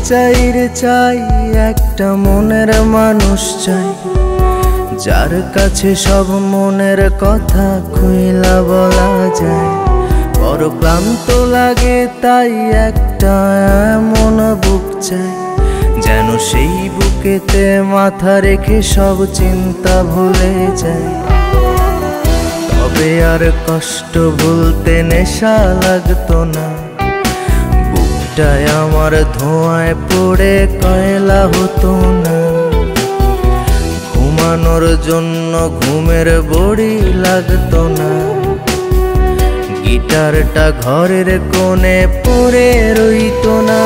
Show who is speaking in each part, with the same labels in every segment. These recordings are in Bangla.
Speaker 1: চাই রে চাই, একটা মনের মানুষ চাই, যার কাছে সব মনের কথা খুইলা বলা যায়। বড় ক্লান্ত লাগে তাই একটা এমন বুক চাই, যেন সেই বুকেতে মাথা রেখে সব চিন্তা ভুলে যায়। তবে আর কষ্ট ভুলতে নেশা লাগতো না, বুকটায় আমার ধোঁয়ায় পড়ে কয়লা হতো না। ঘুমানোর জন্য ঘুমের বড়ি লাগতো না, গিটারটা ঘরের কোণে পড়ে রইতো না।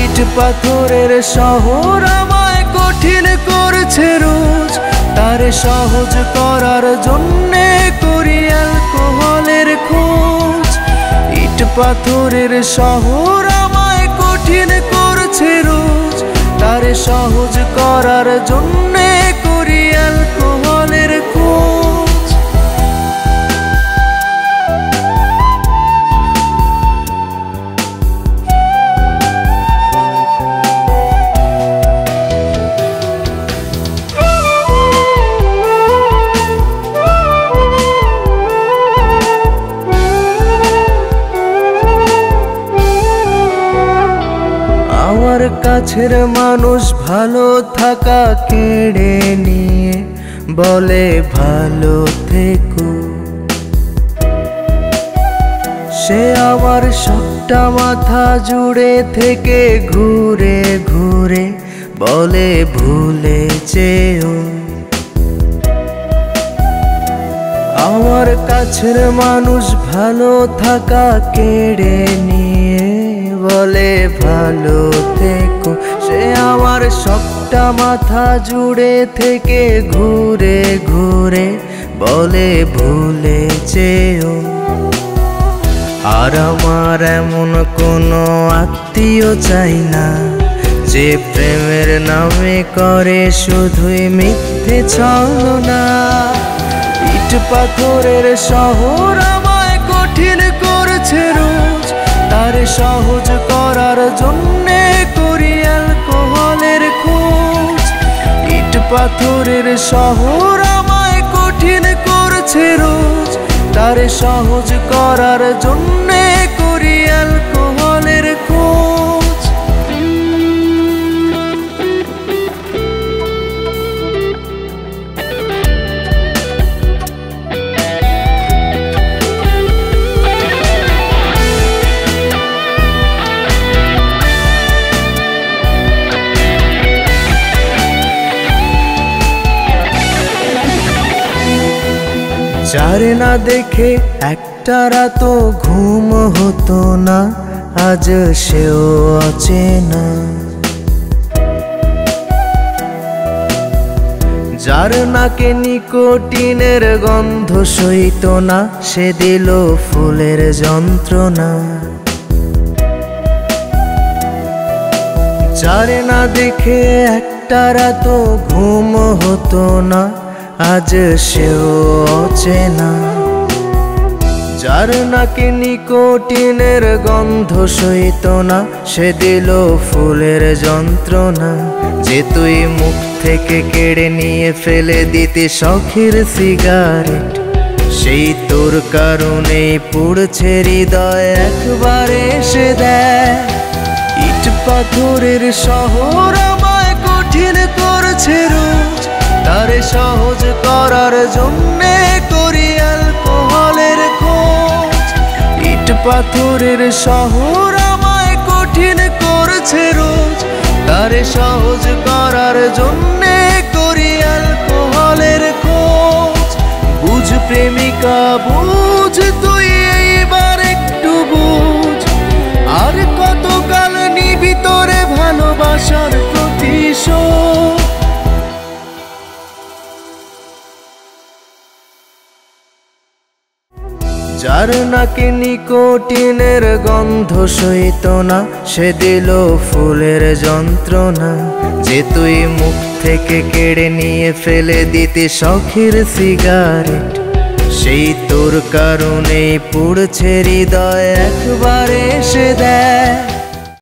Speaker 1: ইট পাথরের শহর আমায় কঠিন করছে রোজ, তারে সহজ করার জন্যে করি অ্যালকোহলের খোঁজ। ইট পাথরের শহর আমায় কঠিন করছে রোজ, তারে সহজ করার জন্যে করি অ্যালকোহলের খোঁজ। আমার কাছের মানুষ ভালো থাকা কেড়ে নিয়ে বলে ভালো থেকো, সে আমার সবটা মাথা জুড়ে থেকে ঘুরে ঘুরে বলে ভুলে যেও। আমার কাছের মানুষ ভালো থাকা কেড়ে নিয়ে বলে ভালো থেকো, সে আমার সবটা মাথা জুড়ে থেকে ঘুরে ঘুরে বলে ভুলে যেও। আর আমার এমন কোনো আত্মীয় চাই না, যে প্রেমের নামে করে শুধুই মিথ্যে ছলনা। ইট পাথরের শহর আমায় কঠিন করছে রোজ, তারে সহজ করার জন্যে করি অ্যালকোহলের খোঁজ। ইট পাথরের শহর আমায় কঠিন করছে রোজ, তারে সহজ করার জন্যে করি অ্যালকোহলের খোঁজ। যারে না দেখে একটা রাতও ঘুম হতো না, আজ সেও অচেনা। যার নাকে নিকোটিনের গন্ধ সইত না, সে দিল ফুলের যন্ত্রণা। যারে না দেখে একটা রাতও ঘুম হতো না, আজ সেও অচেনা। যার নাকে নিকোটিনের গন্ধ সইত না, সে দিল ফুলের যন্ত্রণা। যে তুই মুখ থেকে কেড়ে নিয়ে ফেলে দিতে শখের সিগারেট, সেই তোর কারণেই পুড়ছে হৃদয় একবারে এসে দেয়। ইট পাথরের শহর আমায় কঠিন করছে রোজ, তারে সহজ করার জন্যে করি অ্যালকোহলের খোঁজ। ইট পাথরের শহর আমায় কঠিন করছে রোজ, তারে সহজ করার জন্যে করি অ্যালকোহলের খোঁজ। বুঝ প্রেমিকা বুঝ, তুই এইবার একটু বুঝ, আর কতকাল নিবি তোরে ভালোবাসার প্রতিশোধ। যার নাকে নিকোটিনের গন্ধ সইত না, সে দিল ফুলের যন্ত্রণা। যে তুই মুখ থেকে কেড়ে নিয়ে ফেলে দিতে শখের সিগারেট, সেই তোর কারণেই পুড়ছে হৃদয় একবারে এসে দেয়।